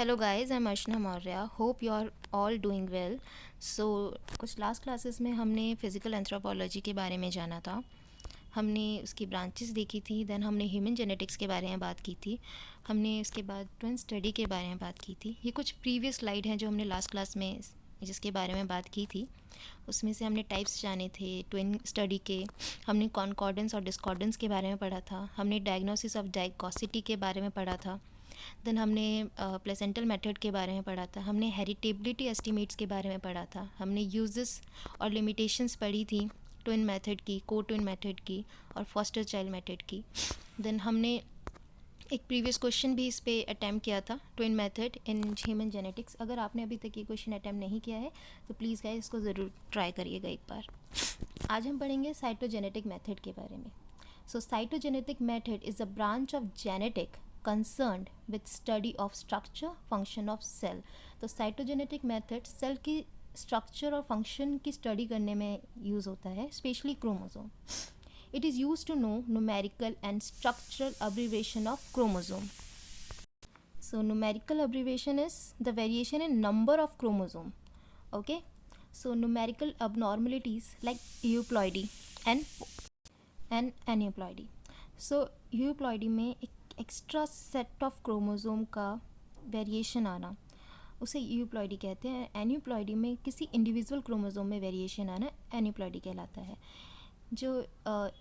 Hello guys, I am Archana Maurya. Hope you are all doing well. So कुछ last classes में हमने physical anthropology के बारे में जाना था। हमने उसकी ब्रांचेस देखी थी। देन हमने ह्यूमन जेनेटिक्स के बारे में बात की थी। हमने उसके बाद ट्विन स्टडी के बारे में बात की थी। ये कुछ प्रीवियस स्लाइड हैं जो हमने लास्ट क्लास में जिसके बारे में बात की थी। उसमें से हमने टाइप्स जाने थे ट्विन स्टडी के। हमने कॉन्कॉर्डेंस और डिस्कॉर्डेंस के बारे में पढ़ा था। हमने डायग्नोसिस ऑफ डाइगोसिटी के बारे में पढ़ा था। देन हमने प्लेसेंटल मेथड के बारे में पढ़ा था। हमने हेरिटेबिलिटी एस्टिमेट्स के बारे में पढ़ा था। हमने यूजेस और लिमिटेशंस पढ़ी थी ट्विन मेथड की, को ट्विन मेथड की और फॉस्टर चाइल्ड मेथड की। देन हमने एक प्रीवियस क्वेश्चन भी इस पे अटैम्प्ट किया था, twin method in human genetics. अगर आपने अभी तक ये क्वेश्चन अटैम्प्ट नहीं किया है तो प्लीज़ गाइस इसको ज़रूर ट्राई करिएगा एक बार। आज हम पढ़ेंगे साइटोजेनेटिक मेथड के बारे में। So cytogenetic method is a branch of genetic concerned with study of structure function of cell। तो साइटोजेनेटिक मेथड सेल की स्ट्रक्चर और फंक्शन की स्टडी करने में यूज़ होता है, specially chromosome. It is use to know numerical and structural abbreviation of chromosome. So numerical abbreviation is the variation in number of chromosome. Okay, so numerical abnormalities like euploidy and aneuploidy। So euploidy में एक extra set of chromosome का variation आना, उसे euploidy कहते हैं। Aneuploidy में किसी individual chromosome में वेरिएशन आना एन्यूप्लॉइडी कहलाता है। जो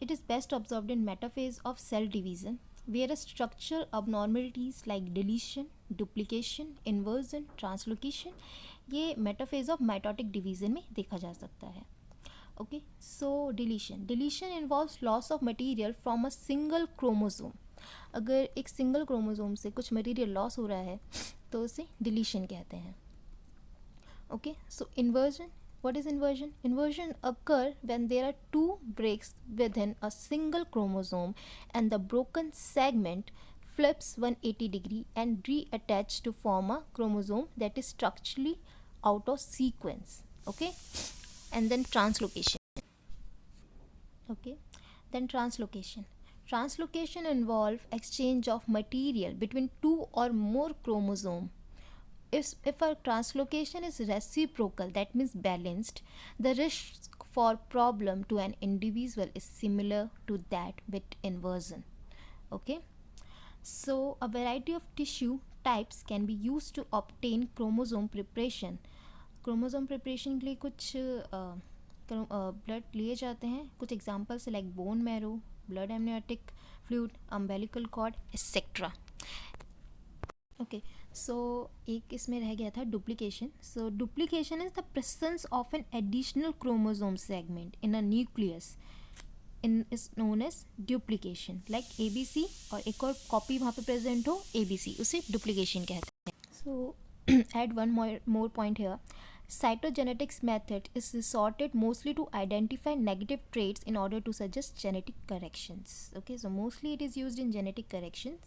it is best observed in metaphase of cell division where structure abnormalities like deletion, duplication, inversion, translocation ये मेटाफेज ऑफ माइटोटिक डिवीजन में देखा जा सकता है। Okay, so deletion involves loss of material from a single chromosome. अगर एक single chromosome से कुछ मटेरियल लॉस हो रहा है तो उसे डिलीशन कहते हैं। Okay, so inversion, what is inversion? Inversion occur when there are two breaks within a single chromosome and the broken segment flips 180 degree and reattach to form a chromosome that is structurally out of sequence. Okay, and then translocation. Okay, then translocation involve exchange of material between two or more chromosome. If a translocation is reciprocal, that means balanced, the risk for problem to an individual is similar to that with inversion. Okay, so a variety of tissue types can be used to obtain chromosome preparation के लिए कुछ blood लिए जाते हैं। कुछ examples like bone marrow, blood amniotic fluid, umbilical cord etcetera. Okay, so एक इसमें रह गया था duplication. So duplication is the presence of an additional chromosome segment in a nucleus in is known as duplication. Like ABC और एक और copy वहाँ पे प्रेजेंट हो ABC, उसे डुप्लीकेशन कहते हैं। सो add one more point here. Cytogenetics method is resorted mostly to identify negative traits in order to suggest genetic corrections. Okay, so mostly it is used in genetic corrections.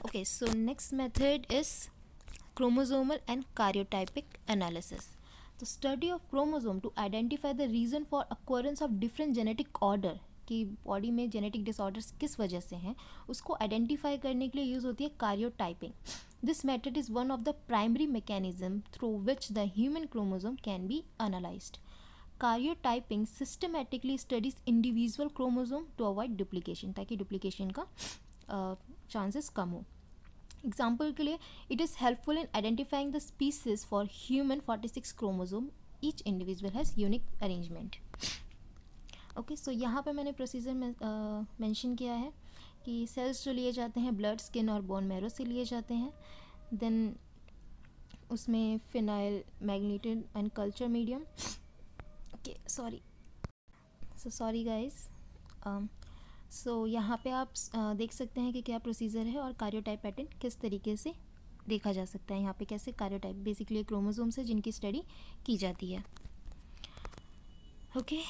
Okay, so next method is chromosomal and karyotypic analysis. The study of chromosome to identify the reason for occurrence of different genetic order, कि body में genetic disorders किस वजह से हैं, उसको identify करने के लिए यूज़ होती है karyotyping. This method is one of the primary mechanism through which the human chromosome can be analysed. Karyotyping systematically studies individual chromosome to avoid duplication, ताकि डुप्लीकेशन का चांसेस कम हो। एग्जाम्पल के लिए it is helpful in identifying the species for human 46 chromosome, each individual has unique arrangement. Okay, so यहाँ पे मैंने procedure में मेंशन किया है कि सेल्स जो लिए जाते हैं ब्लड, स्किन और बोन मैरो से लिए जाते हैं। देन उसमें phenyl magnated and culture medium. Okay, sorry guys. So यहाँ पे आप देख सकते हैं कि क्या प्रोसीजर है और कार्योटाइप पैटर्न किस तरीके से देखा जा सकता है। यहाँ पे कैसे कार्योटाइप बेसिकली क्रोमोसोम्स है जिनकी स्टडी की जाती है। Okay,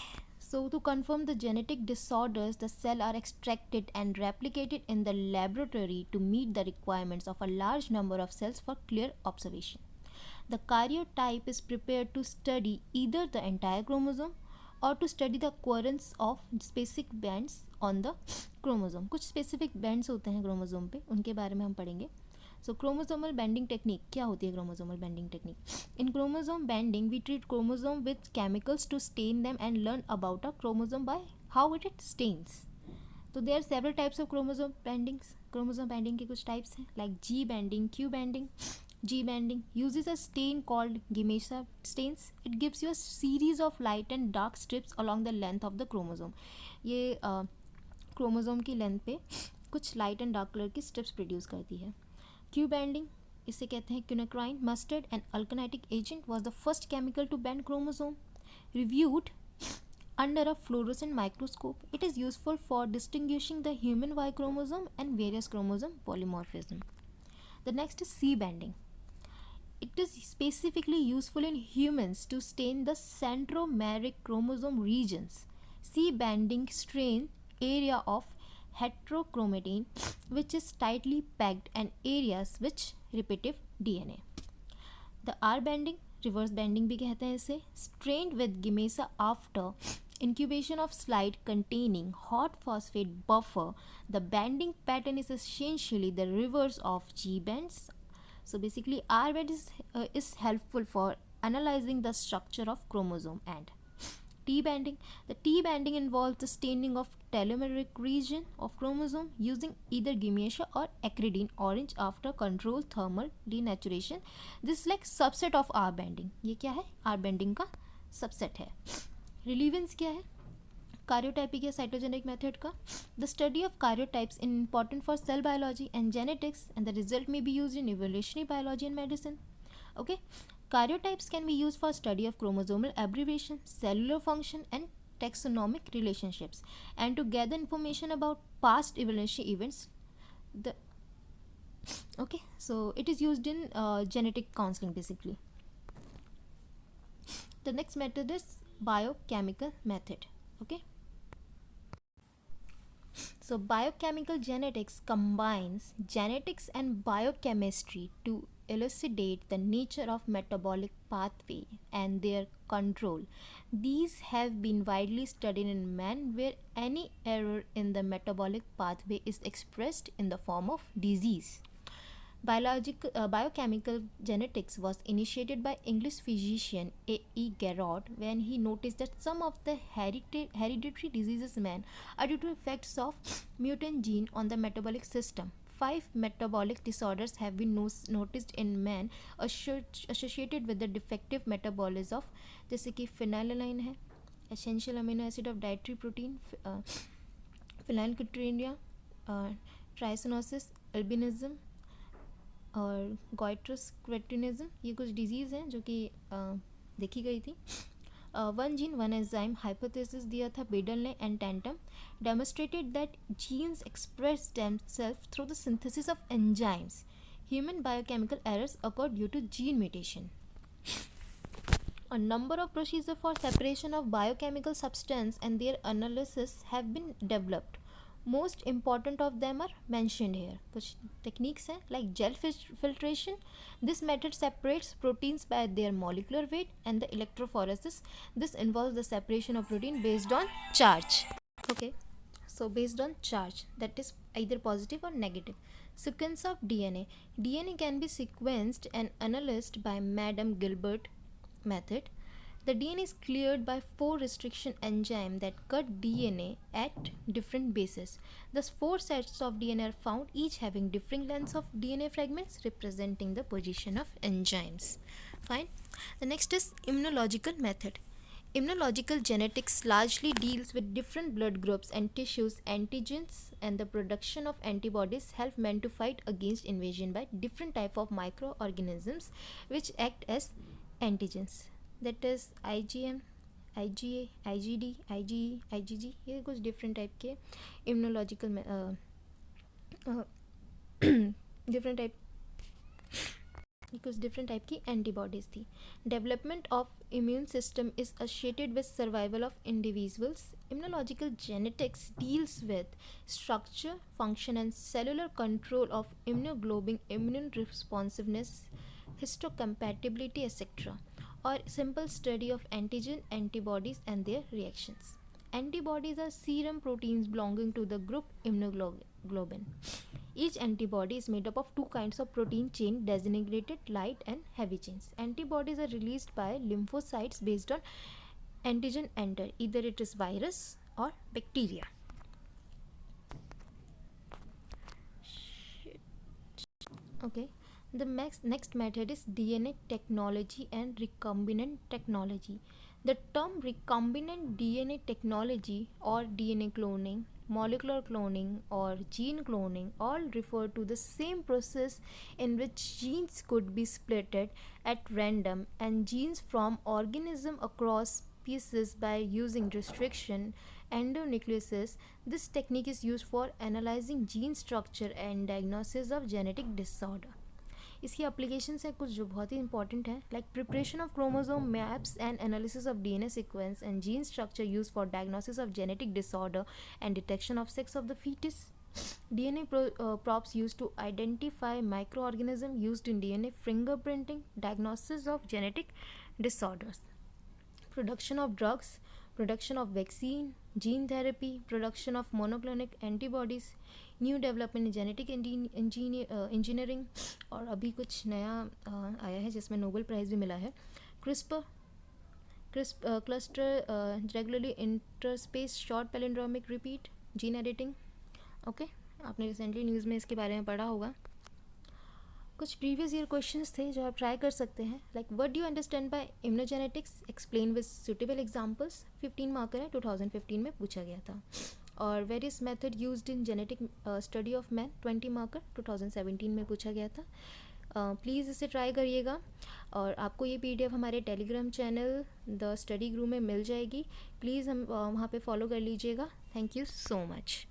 so to confirm the genetic disorders, the cell are extracted and replicated in the laboratory to meet the requirements of a large number of cells for clear observation. The karyotype is prepared to study either the entire chromosome or to study the occurrence of specific bands on the chromosome. कुछ specific bands होते हैं chromosome पे, उनके बारे में हम पढ़ेंगे। सो chromosomal banding technique क्या होती है? Chromosomal banding technique, in chromosome banding we treat chromosome with chemicals to stain them and learn about a chromosome by how it stains. तो there are several types of chromosome bandings. Chromosome banding के कुछ types हैं like G banding, Q banding. G bending uses a stain called Gemesa stains. It gives you a series of light and dark strips along the length of the chromosome. ये chromosome की length पे कुछ light and dark colour की strips produce करती है. Q banding, इसे कहते हैं क्विनोक्राइन. मस्टर्ड एंड अल्कनाइटिक agent was the first chemical to band chromosome. Reviewed under a fluorescent microscope. It is useful for distinguishing the human Y chromosome and various chromosome polymorphism. The next is C bending. It is specifically useful in humans to stain the centromeric chromosome regions. C bending strain area of heterochromatin which is tightly packed and areas which repetitive DNA. The R bending, reverse bending भी कहते हैं इसे, strained with Gemesa after incubation of slide containing hot phosphate buffer. The bending pattern is essentially the reverse of G bends. So basically R bend is helpful for analyzing the structure of chromosome. And T bending, the T bending involves the staining of telomeric region of chromosome using either Gemesa or acridine orange after controlled thermal denaturation. This is like subset of R bending. ये क्या है? R bending का subset है. Relevance क्या है? Karyotypic या cytogenic method का. The study of karyotypes in important for cell biology and genetics and the result may be use in evolutionary biology and medicine. Okay, karyotypes can be use for study of chromosomal abbreviation, cellular function and taxonomic relationships and to gather information about past evolutionary events. Okay, so it is used in genetic counseling basically. The next method is biochemical method. Okay, so biochemical genetics combines genetics and biochemistry to elucidate the nature of metabolic pathway and their control. These have been widely studied in man where any error in the metabolic pathway is expressed in the form of disease. Biochemical genetics was initiated by English physician A.E. Garrod when he noticed that some of the hereditary diseases in man are due to effects of mutant gene on the metabolic system. 5 metabolic disorders have been noticed in man associated with the defective metabolism of, जैसे कि phenylalanine है, essential amino acid of dietary protein, phenylketonuria, trichinosis, albinism और गोइट्रस cretinism. ये कुछ disease हैं जो कि देखी गई थी. One gene one enzyme hypothesis दिया था बेडल ने and Tatum. Demonstrated that genes express themselves through the synthesis of enzymes. Human biochemical errors occur due to gene mutation. A number of procedures for separation of biochemical substance and their analysis have been developed. Most important of them are mentioned here. कुछ techniques हैं like gel filtration. This method separates proteins by their molecular weight and the electrophoresis. This involves the separation of protein based on charge. Okay, so based on charge, that is either positive or negative. Sequence of DNA. DNA can be sequenced and analyzed by Madame Gilbert method. The DNA is cleared by 4 restriction enzymes that cut DNA at different bases. Thus 4 sets of DNA are found, each having differing lengths of DNA fragments representing the position of enzymes. Fine. The next is immunological method. Immunological genetics largely deals with different blood groups and tissues, antigens, and the production of antibodies help men to fight against invasion by different type of microorganisms which act as antigens. That is IgM, IgA, IgD, IgE, IgG. ये कुछ different type के immunological different type कुछ different type की antibodies थी. Development of immune system is associated with survival of individuals. Immunological genetics deals with structure, function, and cellular control of immunoglobulin, immune responsiveness, histocompatibility, etc. or simple study of antigen, antibodies and their reactions. Antibodies are serum proteins belonging to the group immunoglobulin. Each antibody is made up of two kinds of protein chain designated light and heavy chains. Antibodies are released by lymphocytes based on antigen enter, either it is virus or bacteria. Okay, the next method is DNA technology and recombinant technology. The term recombinant DNA technology or DNA cloning, molecular cloning, or gene cloning all refer to the same process in which genes could be splitted at random and genes from organism across species by using restriction endonucleases. This technique is used for analyzing gene structure and diagnosis of genetic disorder. इसकी applications हैं कुछ जो बहुत ही important है, like preparation of chromosome maps and analysis of DNA sequence and gene structure use for diagnosis of genetic disorder and detection of sex of the fetus. DNA props used to identify microorganism used in DNA fingerprinting, diagnosis of genetic disorders. Production of drugs, production of vaccine, gene therapy, production of monoclonal antibodies, new development in genetic engineering, और अभी कुछ नया आया है जिसमें Nobel prize भी मिला है, CRISPR cluster regularly interspace short palindromic repeat gene editing. Okay, आपने रिसेंटली न्यूज़ में इसके बारे में पढ़ा होगा. कुछ प्रीवियस ईयर क्वेश्चंस थे जो आप ट्राई कर सकते हैं, like what do you understand by immunogenetics, explain with suitable examples. 15 marker है, 2015 में पूछा गया था. और various method used in genetic study of man, 20 marker, 2017 में पूछा गया था. प्लीज़ इसे ट्राई करिएगा. और आपको ये PDF हमारे Telegram channel the study group में मिल जाएगी. प्लीज़ हम वहाँ पे फॉलो कर लीजिएगा. Thank you so much.